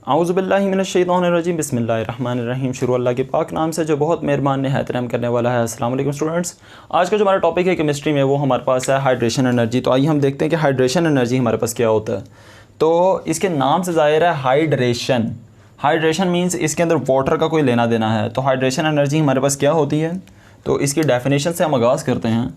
औज़ुबिल्लाहि मिनश्शैतानिर्रजीम बिस्मिल्लाहिर्रहमानिर्रहीम। शुरू अल्लाह के पाक नाम से जो बहुत मेहरबान निहायत रहम करने वाला है। अस्सलाम वालेकुम स्टूडेंट्स, आज का जो हमारा टॉपिक है केमिस्ट्री में वो हमारे पास है हाइड्रेशन एनर्जी। तो आइए हम देखते हैं कि हाइड्रेशन एनर्जी हमारे पास क्या होता है। तो इसके नाम से ज़ाहिर है हाइड्रेशन। हाइड्रेशन मीन्स इसके अंदर वाटर का कोई लेना देना है। तो हाइड्रेशन एनर्जी हमारे पास क्या होती है, तो इसकी डेफिनेशन से हम आगाज़ करते हैं।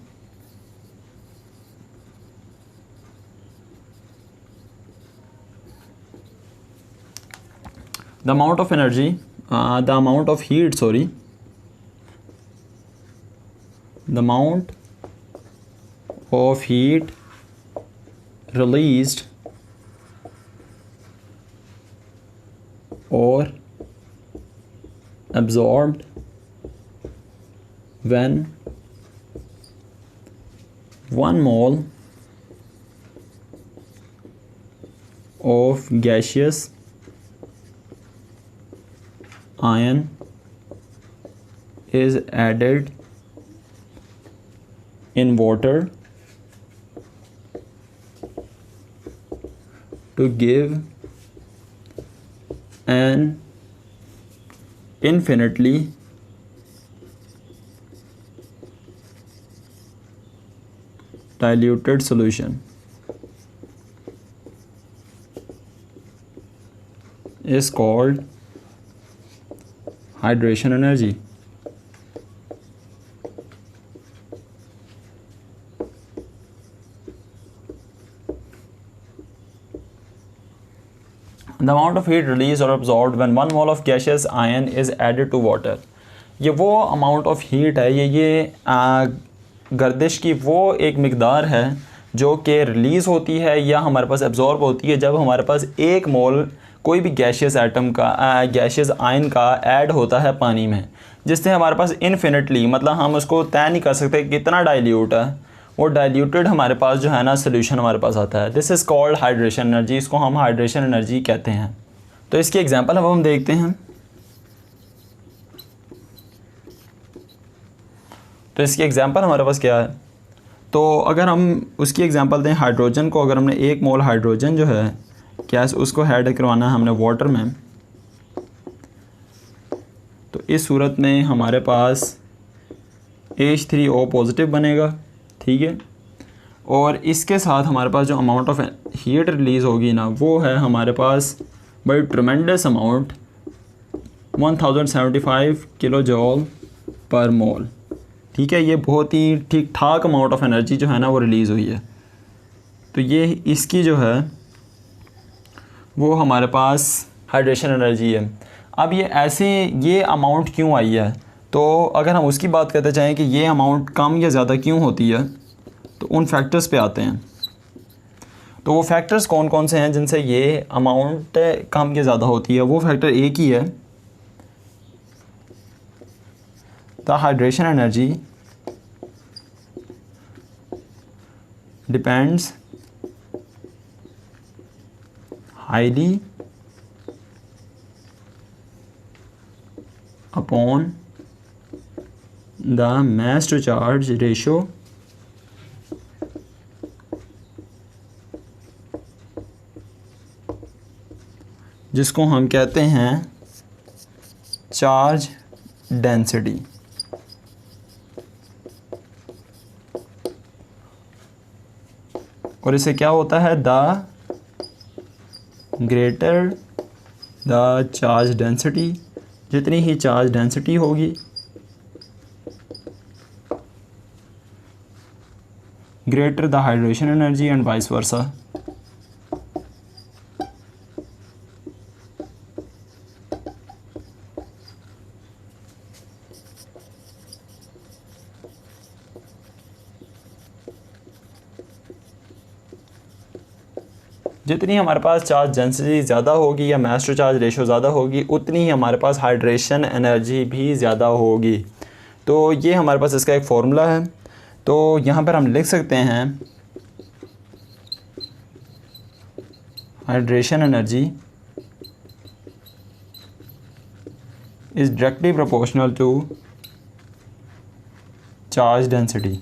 The amount of energy, the amount of heat, the amount of heat released or absorbed when 1 mole of gaseous ion is added in water to give an infinitely diluted solution is called hydration energy. The amount of heat released or absorbed when 1 mole of gaseous ion is added to water. ये वो amount of heat है, ये गर्दिश की वो एक मिकदार है जो कि रिलीज़ होती है या हमारे पास एब्जॉर्ब होती है जब हमारे पास 1 मोल कोई भी गैशियस एटम का गैशियस आयन का ऐड होता है पानी में, जिससे हमारे पास इन्फिनिटली, मतलब हम उसको तय नहीं कर सकते कितना डाइल्यूट है, वो डाइल्यूटेड हमारे पास जो है ना सोल्यूशन हमारे पास आता है। This is called hydration energy. इसको हम हाइड्रेशन एनर्जी कहते हैं। तो इसकी एग्जांपल अब हम देखते हैं। तो इसकी एग्जांपल हमारे पास क्या है, तो अगर हम उसकी एग्जांपल दें हाइड्रोजन को, अगर हमने 1 मोल हाइड्रोजन जो है गैस उसको ऐड करवाना है हमने वाटर में, तो इस सूरत में हमारे पास H3O पॉजिटिव बनेगा, ठीक है। और इसके साथ हमारे पास जो अमाउंट ऑफ हीट रिलीज़ होगी ना वो है हमारे पास बड़ी ट्रमेंडस अमाउंट 1075 किलो जॉल पर मोल, ठीक है। ये बहुत ही ठीक ठाक अमाउंट ऑफ एनर्जी जो है ना वो रिलीज़ हुई है। तो ये इसकी जो है वो हमारे पास हाइड्रेशन एनर्जी है। अब ये अमाउंट क्यों आई है, तो अगर हम उसकी बात करते चाहें कि ये अमाउंट कम या ज़्यादा क्यों होती है, तो उन फैक्टर्स पे आते हैं। तो वो फैक्टर्स कौन कौन से हैं जिनसे ये अमाउंट कम या ज़्यादा होती है। वो फैक्टर एक ही है, the hydration energy depends highly upon the mass to charge ratio जिसको हम कहते हैं चार्ज डेंसिटी। और इससे क्या होता है, the greater the charge density, जितनी ही चार्ज डेंसिटी होगी greater the hydration energy and vice versa. जितनी हमारे पास चार्ज डेंसिटी ज़्यादा होगी या मास टू चार्ज रेशो ज़्यादा होगी, उतनी ही हमारे पास हाइड्रेशन एनर्जी भी ज़्यादा होगी। तो ये हमारे पास इसका एक फ़ॉर्मूला है। तो यहाँ पर हम लिख सकते हैं hydration energy is directly proportional to charge density.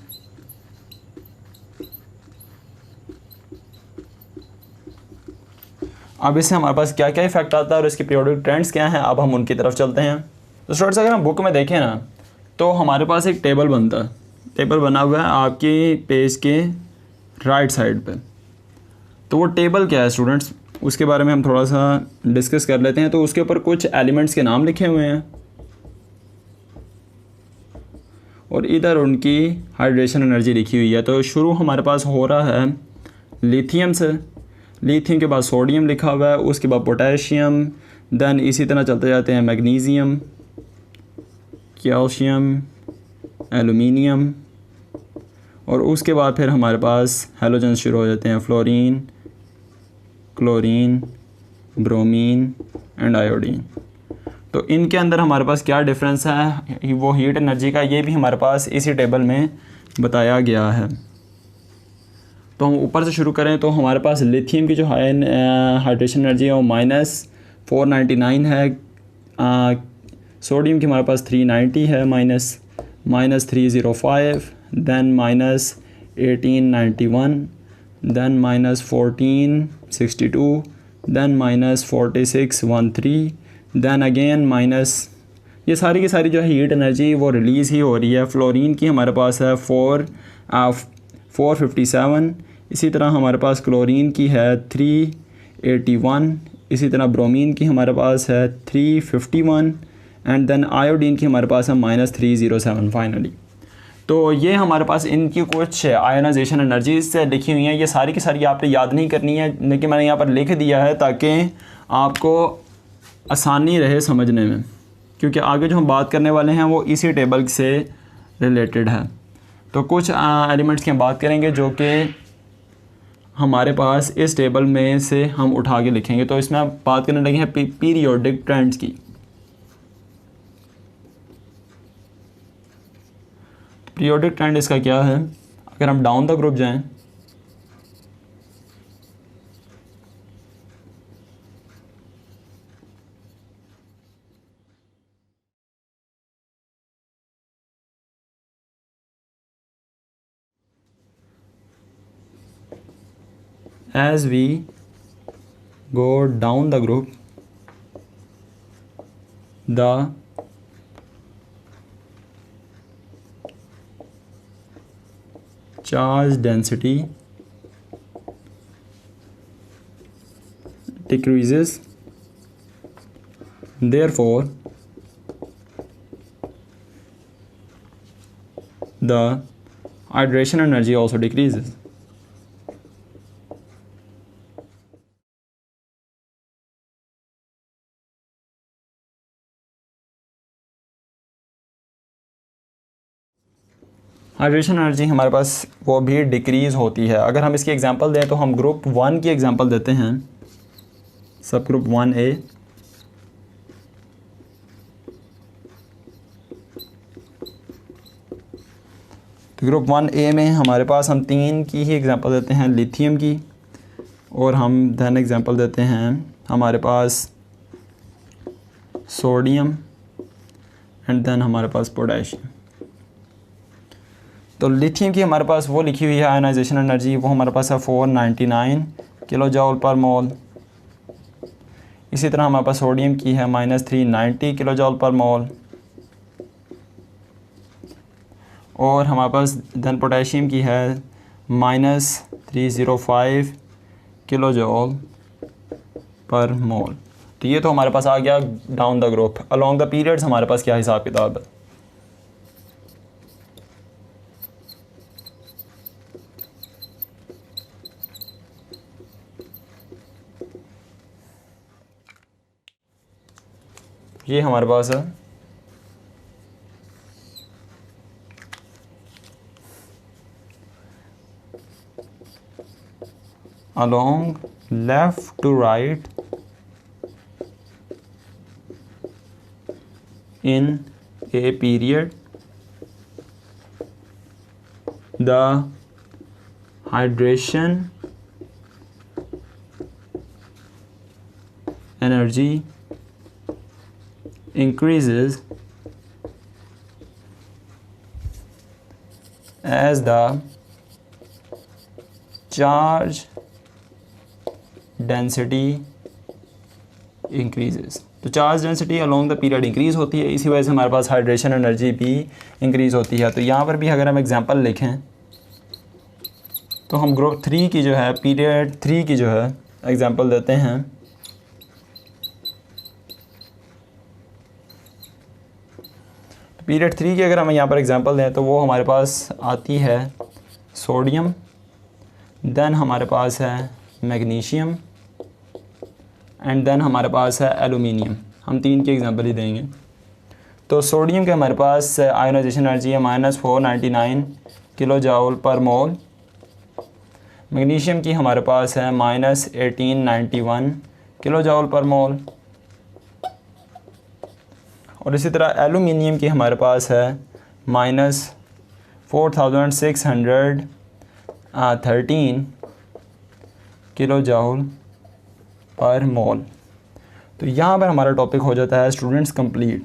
अब इससे हमारे पास क्या क्या इफेक्ट आता है और इसके पीरियोडिक ट्रेंड्स क्या हैं, अब हम उनकी तरफ चलते हैं। तो स्टूडेंट्स अगर हम बुक में देखें ना, तो हमारे पास एक टेबल बनता है, टेबल बना हुआ है आपके पेज के राइट साइड पे। तो वो टेबल क्या है स्टूडेंट्स, उसके बारे में हम थोड़ा सा डिस्कस कर लेते हैं। तो उसके ऊपर कुछ एलिमेंट्स के नाम लिखे हुए हैं और इधर उनकी हाइड्रेशन एनर्जी लिखी हुई है। तो शुरू हमारे पास हो रहा है लिथियम से, लिथियम के बाद सोडियम लिखा हुआ है, उसके बाद पोटेशियम, देन इसी तरह चलते जाते हैं मैग्नीशियम, कैल्शियम, एलुमिनियम, और उसके बाद फिर हमारे पास हैलोजन शुरू हो जाते हैं, fluorine, chlorine, bromine and iodine. तो इनके अंदर हमारे पास क्या डिफरेंस है वो हीट एनर्जी का, ये भी हमारे पास इसी टेबल में बताया गया है। तो हम ऊपर से शुरू करें तो हमारे पास लिथियम की जो हाइड्रेशन एनर्जी है वो -499 है, सोडियम की हमारे पास 390 है, -305, then -1891, then -1462, then -4613, then again minus, ये सारी की सारी जो है हीट एनर्जी वो रिलीज़ ही हो रही है। फ्लोरीन की हमारे पास है 457, इसी तरह हमारे पास क्लोरीन की है 381, इसी तरह ब्रोमीन की हमारे पास है 351 एंड देन आयोडीन की हमारे पास है -307 फाइनली। तो ये हमारे पास इनकी कुछ आयोनाइजेशन एनर्जीज से लिखी हुई हैं। ये सारी की सारी आपने याद नहीं करनी है, लेकिन मैंने यहाँ पर लिख दिया है ताकि आपको आसानी रहे समझने में, क्योंकि आगे जो हम बात करने वाले हैं वो इसी टेबल से रिलेटेड है। तो कुछ एलिमेंट्स की हम बात करेंगे जो कि हमारे पास इस टेबल में से हम उठा के लिखेंगे। तो इसमें आप बात करने लगे हैं पीरियोडिक ट्रेंड्स की। पीरियोडिक ट्रेंड इसका क्या है, अगर हम डाउन द ग्रुप जाएं as we go down the group, the charge density decreases, therefore the hydration energy also decreases. Hydration energy हमारे पास वो भी डिक्रीज़ होती है। अगर हम इसकी एग्जांपल दें तो हम ग्रुप 1 की एग्जांपल देते हैं, सब ग्रुप 1A। तो ग्रुप 1A में हमारे पास हम 3 की ही एग्जांपल देते हैं, लिथियम की, और हम देन एग्जांपल देते हैं हमारे पास सोडियम एंड देन हमारे पास पोटेशियम। तो लिथियम की हमारे पास वो लिखी हुई है आयनाइजेशन एनर्जी, वो हमारे पास है 499 किलो जॉल पर मोल। इसी तरह हमारे पास सोडियम की है -390 किलो जॉल पर मोल, और हमारे पास धन पोटेशियम की है -305 किलो जॉल पर मोल। तो ये तो हमारे पास आ गया down the group. Along the periods हमारे पास क्या हिसाब किताब है। ये हमारे पास है along left to right in a period the hydration energy increases as the charge density increases. तो charge density along the period increase होती है, इसी वजह से हमारे पास हाइड्रेशन एनर्जी भी इंक्रीज़ होती है। तो यहाँ पर भी अगर हम एग्जांपल लिखें तो हम ग्रुप 3 की जो है, पीरियड 3 की जो है एग्जांपल देते हैं। पीरियड 3 की अगर हम यहाँ पर एग्जांपल दें तो वो हमारे पास आती है सोडियम, देन हमारे पास है मैग्नीशियम एंड देन हमारे पास है एलुमिनियम। हम 3 की एग्जांपल ही देंगे। तो सोडियम के हमारे पास आयोनाइजेशन एनर्जी है -499 किलो जूल पर मोल। मैग्नीशियम की हमारे पास है -1891 किलो जूल पर मोल। और इसी तरह एलुमिनियम की हमारे पास है -4613 किलो जूल पर मोल। तो यहाँ पर हमारा टॉपिक हो जाता है स्टूडेंट्स कंप्लीट।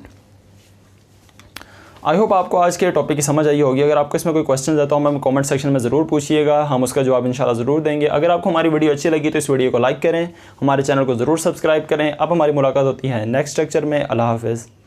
आई होप आपको आज के टॉपिक की समझ आई होगी। अगर आपको इसमें कोई क्वेश्चन आता हो मैं कमेंट सेक्शन में ज़रूर पूछिएगा, हम उसका जवाब इंशाल्लाह ज़रूर देंगे। अगर आपको हमारी वीडियो अच्छी लगी तो इस वीडियो को लाइक करें, हमारे चैनल को ज़रूर सब्सक्राइब करें। अब हमारी मुलाकात होती है नेक्स्ट लेक्चर में। अल्लाह हाफ़िज़।